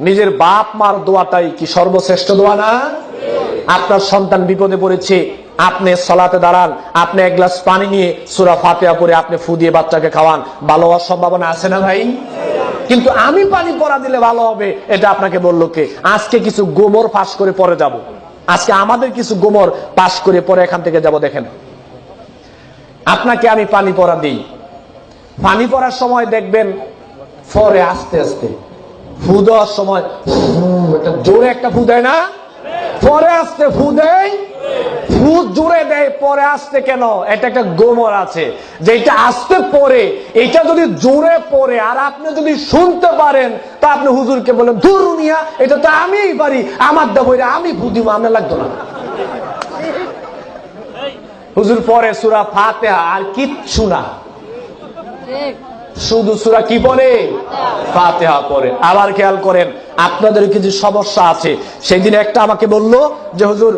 নিজের বাপ মার দোয়াটাই কি সর্বশ্রেষ্ঠ দোয়া না? আপনার সন্তান বিপদে পড়েছে, আপনি সালাতে দাঁড়ান, আপনি এক গ্লাস পানি নিয়ে সূরা ফাতিহা পড়ে আপনি ফু দিয়ে বাচ্চাকে খাওয়ান, ভালো হওয়ার সম্ভাবনা আছে না ভাই? কিন্তু আমি পানি পড়া দিলে ভালো হবে এটা আপনাকে বললো কে? আজকে কিছু গোমর পাস করে পরে যাব, আজকে আমাদের কিছু গোমর পাস করে পরে এখান থেকে যাব। দেখেন, আপনাকে আমি পানি পড়া দিই, পানি পড়ার সময় দেখবেন পরে আস্তে আস্তে ফু দেওয়ার সময় জোরে একটা ফু দেয় না, পরে আস্তে ফু দেয়, ফু জোরে দেয় পরে আসতে কেন? এটা একটা গোমর আছে যেটা আসতে পরে, এটা যদি জোরে পড়ে আর আপনি যদি শুনতে পারেন তা আপনি হুজুরকে বলেন ধুর মিয়া এটা তো আমিই পারি, আমার দা বইরা আমি ফু দিব, আমার লাগতো না। হুজুর পরে সূরা ফাতিহা আর কিচ্ছু না, শুধু সূরা কি পড়ে? ফাতিহা পড়ে। আবার খেয়াল করেন, আপনাদের কিছু সমস্যা আছে। সেই দিন একটা আমাকে বললো যে হুজুর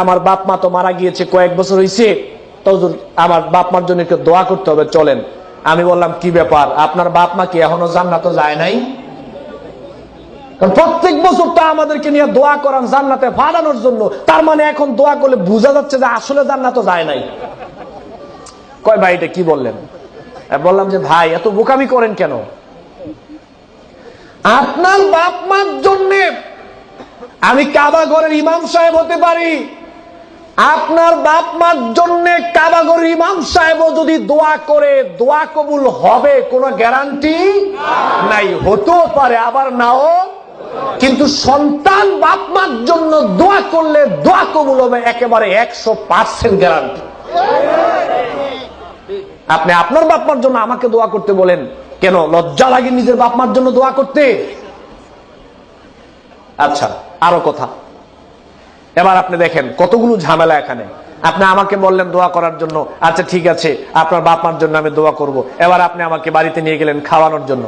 আমার বাপ মা তো মারা গিয়েছে, কয়েক বছর হয়েছে, তো হুজুর আমার বাপ মার জন্য একটু দোয়া করতে হবে, চলেন। আমি বললাম কি ব্যাপার, আপনার বাপ মা কি এখনো জান্নাতে যায় নাই? কারণ প্রত্যেক বছর তো আমাদেরকে নিয়ে দোয়া করান জান্নাতে ফাড়ানোর জন্য, তার মানে এখন দোয়া করলে বোঝা যাচ্ছে যে আসলে জান্নাতে যায় নাই। কয় ভাই এটা কি বললেন? বললাম যে ভাই এত বোকামি করেন কেন? আপনার বাপ মার জন্য আমি কাবা ঘরের ইমাম সাহেব হতে পারি, আপনার বাপ মার জন্য কাবা ঘরের ইমাম সাহেবও যদি দোয়া করে দোয়া কবুল হবে কোনো গ্যারান্টি নাই। হতেও পারে আবার নাও, কিন্তু সন্তান বাপ মার জন্য দোয়া করলে দোয়া কবুল হবে একেবারে 100% গ্যারান্টি। আপনি আপনার বাপ মার জন্য আমাকে দোয়া করতে বলেন কেন? লজ্জা লাগে নিজের বাপ মার জন্য দোয়া করতে? আচ্ছা আরো কথা, এবার আপনি দেখেন কতগুলো ঝামেলা এখানে। আপনি আমাকে বললেন দোয়া করার জন্য, আচ্ছা ঠিক আছে আপনার বাপ মার জন্য আমি দোয়া করব। এবার আপনি আমাকে বাড়িতে নিয়ে গেলেন খাওয়ানোর জন্য,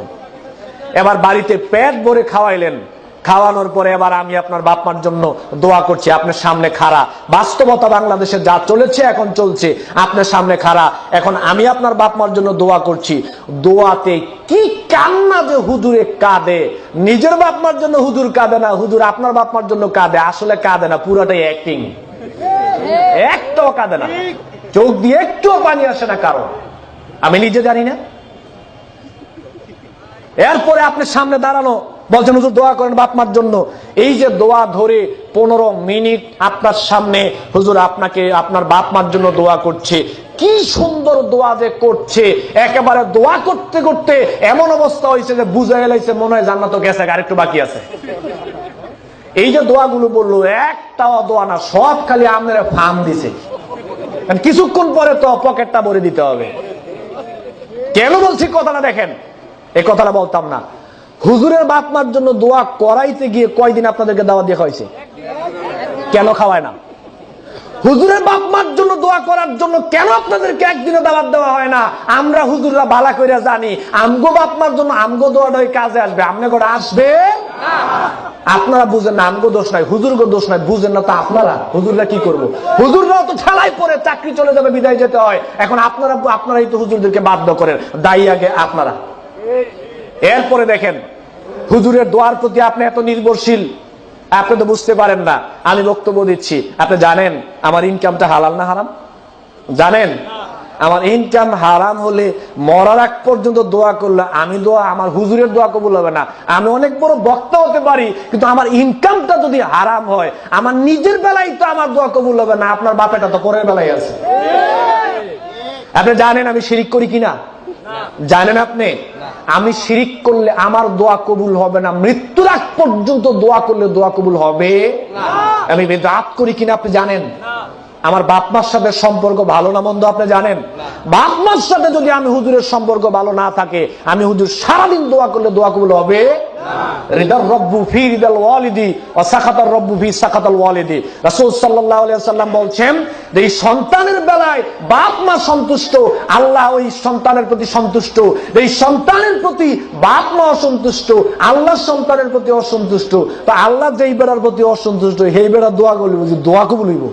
এবার বাড়িতে পেট ভরে খাওয়াইলেন, খাওয়ানোর পরে এবার আমি আপনার বাপ মার জন্য দোয়া করছি, আপনার সামনে খাড়া। বাস্তবতা বাংলাদেশে যা চলেছে এখন চলছে, আপনার সামনে খাড়া, এখন আমি আপনার বাপ মার জন্য দোয়া করছি। দোয়াতে কি কান্না যে হুজুরে কাঁদে, নিজের বাপ মার জন্য হুজুর কাঁদে না, হুজুর আপনার বাপ মার জন্য কাঁদে। আসলে কাঁদে না, পুরাটাই অ্যাক্টিং, একটাও কাঁদে না, চোখ দিয়ে একটুও পানি আসে না কারণ আমি নিজে জানি না। এরপরে আপনার সামনে দাঁড়ানো বলছেন হুজুর দোয়া করেন বাপ মার জন্য। এই যে দোয়া ধরে 15 মিনিট আপনার সামনে হুজুর আপনাকে আপনার বাপ মার জন্য দোয়া করছে, কি সুন্দর দোয়া যে করছে, একেবারে দোয়া করতে করতে এমন অবস্থা হয়েছে যে বুঝে গেছে মনে হয় জান্নাত গেছে, আরেকটু বাকি আছে। এই যে দোয়াগুলো বললো একটাও দোয়া না, সব খালি আপনারা ফার্ম দিছে, কিছুক্ষণ পরে তো পকেটটা ভরে দিতে হবে। কেন বলছি কথাটা দেখেন, এই কথাটা বলতাম না। হুজুরের বাপ মার জন্য দোয়া করাইতে গিয়ে কয়দিন আপনাদেরকে দাওয়াত দিয়ে খাওয়াইছে? কেন খাওয়ায় না? হুজুরের বাপ মার জন্য দোয়া করার জন্য কেন আপনাদেরকে একদিনে দাওয়াত দেওয়া হয় না? আমরা হুজুররা ভালো করে জানি আমগো বাপ মার জন্য আমগো দোয়াটাই কাজে আসবে, আমনে করে আসবে না। আপনারা বুঝেন না, আমগো দোষ নাই, হুজুরগো দোষ নাই, বুঝেন না তো আপনারা। হুজুররা কি করবো? হুজুররাও তো ঠেলাই পরে চাকরি চলে যাবে, বিদায় যেতে হয়। এখন আপনারাই তো হুজুরদেরকে বাধ্য করেন, দায়ী আগে আপনারা। এরপরে দেখেন হুজুরের দোয়ার প্রতি আপনি এত নির্ভরশীল, আপনি তো বুঝতে পারেন না। আমি বক্তব্য দিচ্ছি, আপনি জানেন আমার ইনকামটা হালাল না হারাম? জানেন আমার ইনকাম হারাম হলে মরার আগ পর্যন্ত দোয়া করলে আমি দোয়া, আমার হুজুরের দোয়া কবুল হবে না। আমি অনেক বড় বক্তা হতে পারি, কিন্তু আমার ইনকামটা যদি হারাম হয় আমার নিজের বেলায় তো আমার দোয়া কবুল হবে না, আপনার বাপেটা তো পরের বেলায় আছে। আপনি জানেন আমি শিরিক করি কিনা? জানেন আপনি আমি শিরিক করলে আমার দোয়া কবুল হবে না, মৃত্যুর আগ পর্যন্ত দোয়া করলে দোয়া কবুল হবে না। আমি বেদাত করি কিনা আপনি জানেন? আমার বাপ মার সাথে সম্পর্ক ভালো না মন্দ আপনি জানেন? বাপ মার সাথে যদি আমি হুজুরের সম্পর্ক ভালো না থাকে, আমি হুজুর সারাদিন দোয়া করলে দোয়া কবুল হবে না। রিদার রব্বু ফি রিদাল ওয়ালিদি ওয়া সাখাতার রব্বু ফি সাখাতাল ওয়ালিদি। রাসূল সাল্লাল্লাহু আলাইহি ওয়াসাল্লাম বলছেন যে এই সন্তানের বেলায় বাপ মা সন্তুষ্ট, আল্লাহ ওই সন্তানের প্রতি সন্তুষ্ট। এই সন্তানের প্রতি বাপ মা অসন্তুষ্ট, আল্লাহ সন্তানের প্রতি অসন্তুষ্ট। তো আল্লাহ যেই বেড়ার প্রতি অসন্তুষ্ট, সেই বেড়া দোয়া করলে দোয়া কবুল হইব?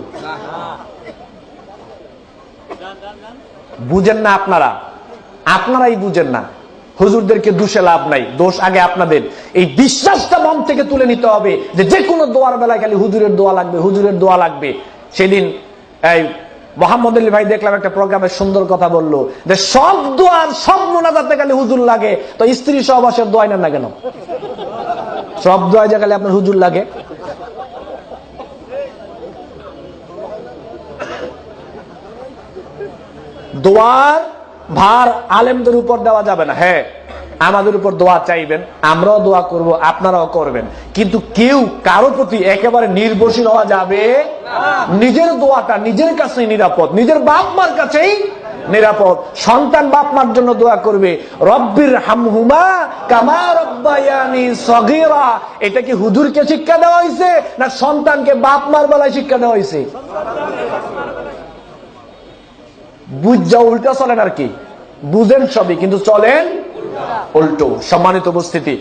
বুঝেন না আপনারা, আপনারাই বুঝেন না। হুজুরদেরকে দোষে লাভ নাই, দোষ আগে আপনাদের। এই বিশ্বাসটা মন থেকে তুলে নিতে হবে যে যে কোনো দোয়ার বেলায় খালি হুজুরের দোয়া লাগবে, হুজুরের দোয়া লাগবে। সেদিন এই মোহাম্মদ আলী ভাই দেখলাম একটা প্রোগ্রামে সুন্দর কথা বললো যে সব দোয়ার সব মোনাজাতে খালি হুজুর লাগে, তো স্ত্রী সহবাসের দোয়াই না কেন? সব দোয়ায় যে খালি আপনার হুজুর লাগে। দোয়ার ভার আলেমদের উপর দেওয়া যাবে না। হ্যাঁ, আমাদের উপর দোয়া চাইবেন, আমরাও দোয়া করব, আপনারাও করবেন, কিন্তু কেউ কারো প্রতি একেবারে নির্ভরশীল হওয়া যাবে না। নিজের দোয়াটা নিজের কাছেই নিরাপদ, নিজের বাপ মার কাছেই নিরাপদ। সন্তান বাপ মার জন্য দোয়া করবে, রব্বির হামহুমা কামা রব্বায়ানি সগীরা। এটা কি হুজুরকে শিক্ষা দেওয়া হয়েছে না সন্তানকে বাপ মার বেলায় শিক্ষা দেওয়া হয়েছে? বুঝা উল্টা চলেন আর কি, বুঝেন সবই কিন্তু চলেন উল্টো। সম্মানিত উপস্থিতি,